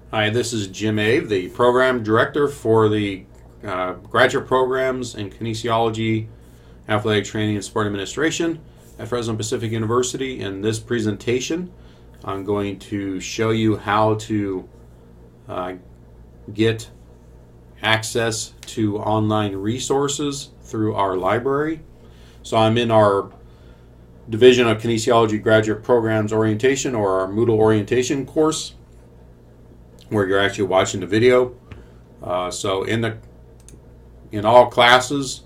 Hi, this is Jim Ave, the program director for the graduate programs in kinesiology, athletic training, and sport administration at Fresno Pacific University. In this presentation, I'm going to show you how to get access to online resources through our library. So I'm in our Division of Kinesiology Graduate Programs Orientation, or our Moodle Orientation course, where you're actually watching the video. So in all classes,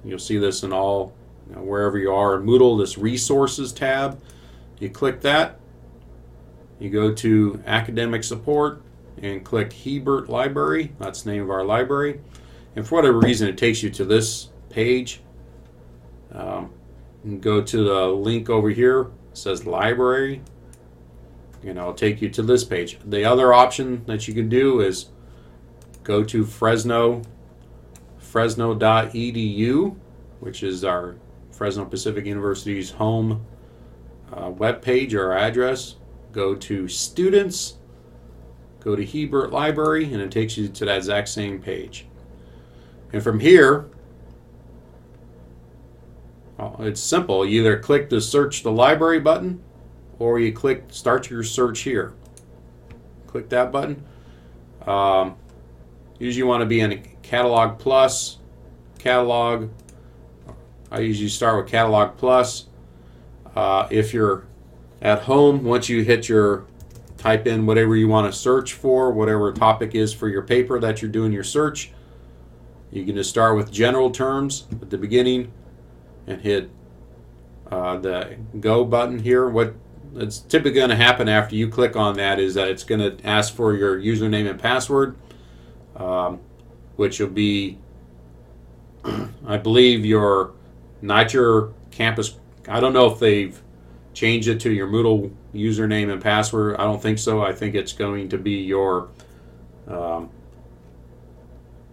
you'll see this in all, wherever you are in Moodle, this resources tab. You click that, you go to academic support and click Hebert Library. That's the name of our library. And for whatever reason, it takes you to this page. You go to the link over here. It says library. And it'll take you to this page. The other option that you can do is go to fresno.edu, which is our Fresno Pacific University's home web page or address. Go to students, go to Hebert Library, and it takes you to that exact same page. And from here, it's simple. You either click the search the library button, or you click start your search here. Click that button. Usually you want to be in Catalog Plus, Catalog. I usually start with Catalog Plus. If you're at home, once you type in whatever you want to search for, whatever topic is for your paper that you're doing your search, you can just start with general terms at the beginning and hit the go button here. What's typically going to happen after you click on that is that it's going to ask for your username and password, which will be, I believe, not your campus. I don't know if they've changed it to your Moodle username and password. I don't think so. I think it's going to be your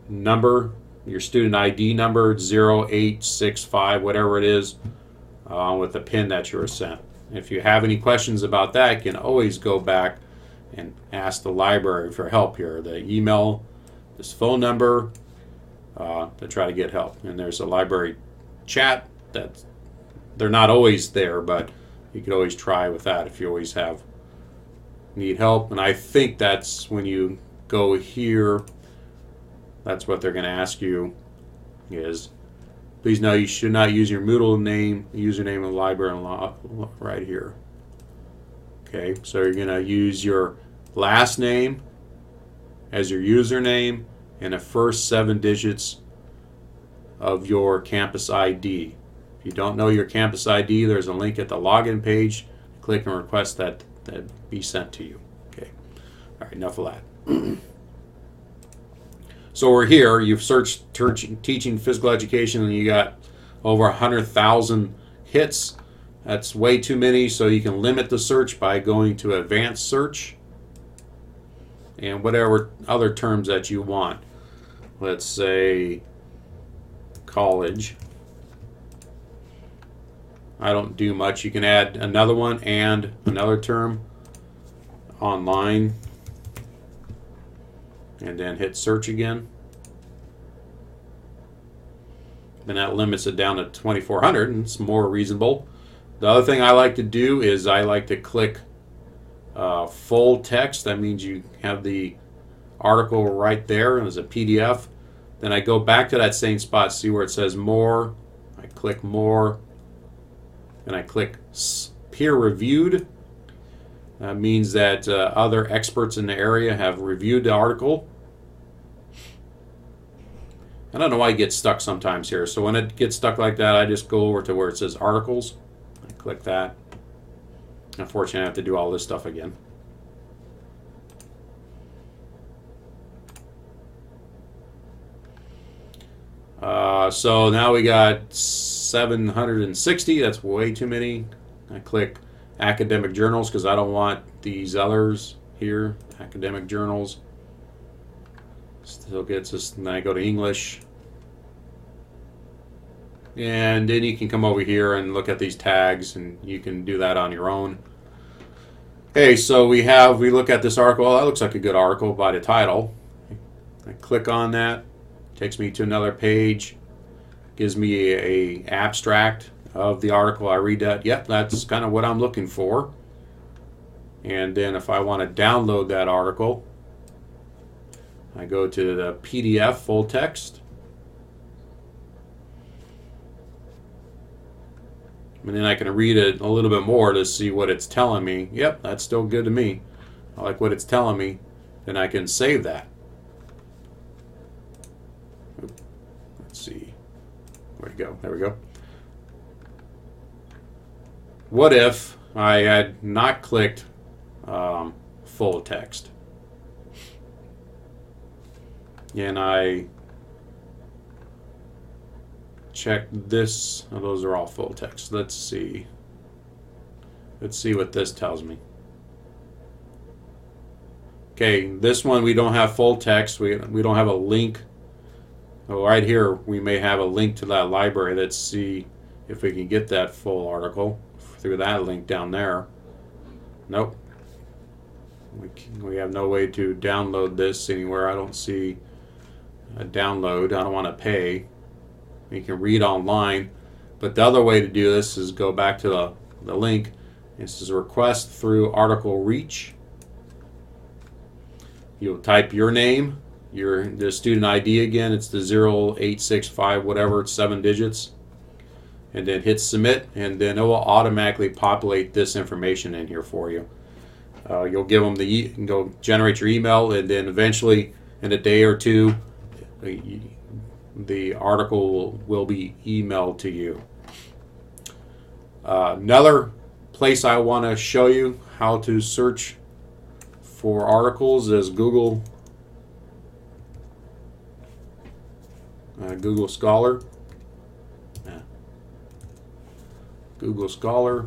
number, your student ID number, 0865, whatever it is, with the PIN that you were sent. If you have any questions about that, you can always go back and ask the library for help here. The email, this phone number, to try to get help. And there's a library chat that they're not always there, but you could always try with that if you always need help. And I think that's when you go here, that's what they're going to ask you is, please know you should not use your Moodle username in the library right here. Okay, so you're going to use your last name as your username and the first 7 digits of your campus ID. If you don't know your campus ID, there's a link at the login page. Click and request that be sent to you. Okay, all right, enough of that. So we're here, you've searched teaching physical education and you got over 100,000 hits. That's way too many, so you can limit the search by going to advanced search and whatever other terms that you want. Let's say college. I don't do much. You can add another one and another term, online, and then hit search again. And that limits it down to 2,400, and it's more reasonable. The other thing I like to do is I like to click full text. That means you have the article right there as a PDF. Then I go back to that same spot, see where it says more. I click more, and I click peer reviewed. That means that other experts in the area have reviewed the article. I don't know why it gets stuck sometimes here. So when it gets stuck like that, I just go over to where it says articles. I click that. Unfortunately, I have to do all this stuff again. So now we got 760. That's way too many. I click academic journals because I don't want these others here. Academic journals. Still gets us, and then I go to English. And then you can come over here and look at these tags, and you can do that on your own. Okay, so we look at this article. Well, that looks like a good article by the title. I click on that, takes me to another page, gives me a abstract of the article. I read that. Yep, that's kind of what I'm looking for. And then if I want to download that article, I go to the PDF full text. And then I can read it a little bit more to see what it's telling me. Yep, that's still good to me. I like what it's telling me. Then I can save that. Let's see. Where'd it go? There we go. What if I had not clicked full text? And I check this. Oh, those are all full text. Let's see. Let's see what this tells me. Okay, this one we don't have full text. We don't have a link. Oh, right here we may have a link to that library. Let's see if we can get that full article through that link down there. Nope. We have no way to download this anywhere. I don't see a download. I don't want to pay. You can read online, but the other way to do this is go back to the link. This is request through article reach. You'll type your name, the student ID again. It's the 0865 whatever, it's 7 digits, and then hit submit, and then it will automatically populate this information in here for you. You'll give them go generate your email, and then eventually in a day or two the article will be emailed to you. Another place I want to show you how to search for articles is Google Scholar. Google Scholar.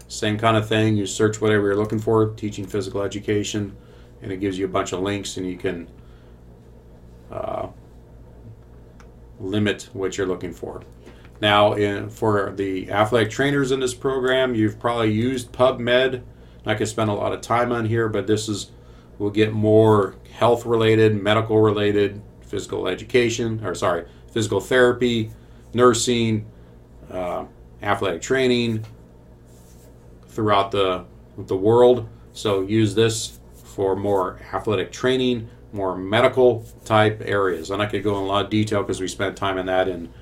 Same kind of thing. You search whatever you're looking for, teaching physical education, and it gives you a bunch of links, and you can limit what you're looking for. Now, for the athletic trainers in this program, you've probably used PubMed. Not going to spend a lot of time on here, but we'll get more health-related, medical-related, physical therapy, nursing, athletic training throughout the world. So use this for more athletic training, more medical type areas. I'm not going to go in a lot of detail because we spent time on that in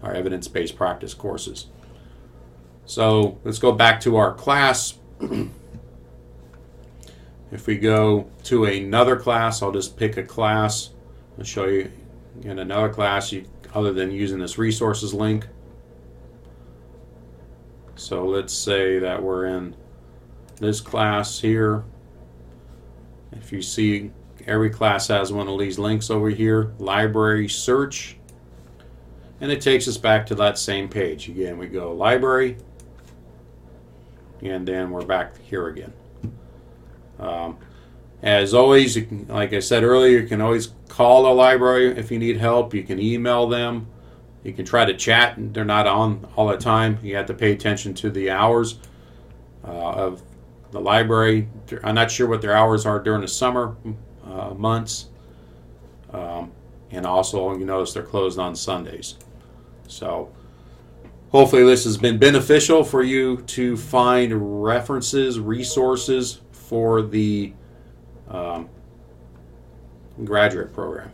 our evidence-based practice courses. So let's go back to our class. If we go to another class, I'll just pick a class and show you in another class other than using this resources link. So let's say that we're in this class here. If you see, every class has one of these links over here, library search, and it takes us back to that same page. Again, we go library, and then we're back here again. As always, like I said earlier, you can always call the library if you need help. You can email them. You can try to chat. They're not on all the time. You have to pay attention to the hours of the library. I'm not sure what their hours are during the summer months. And also, you notice they're closed on Sundays. So hopefully this has been beneficial for you to find references, resources for the graduate program.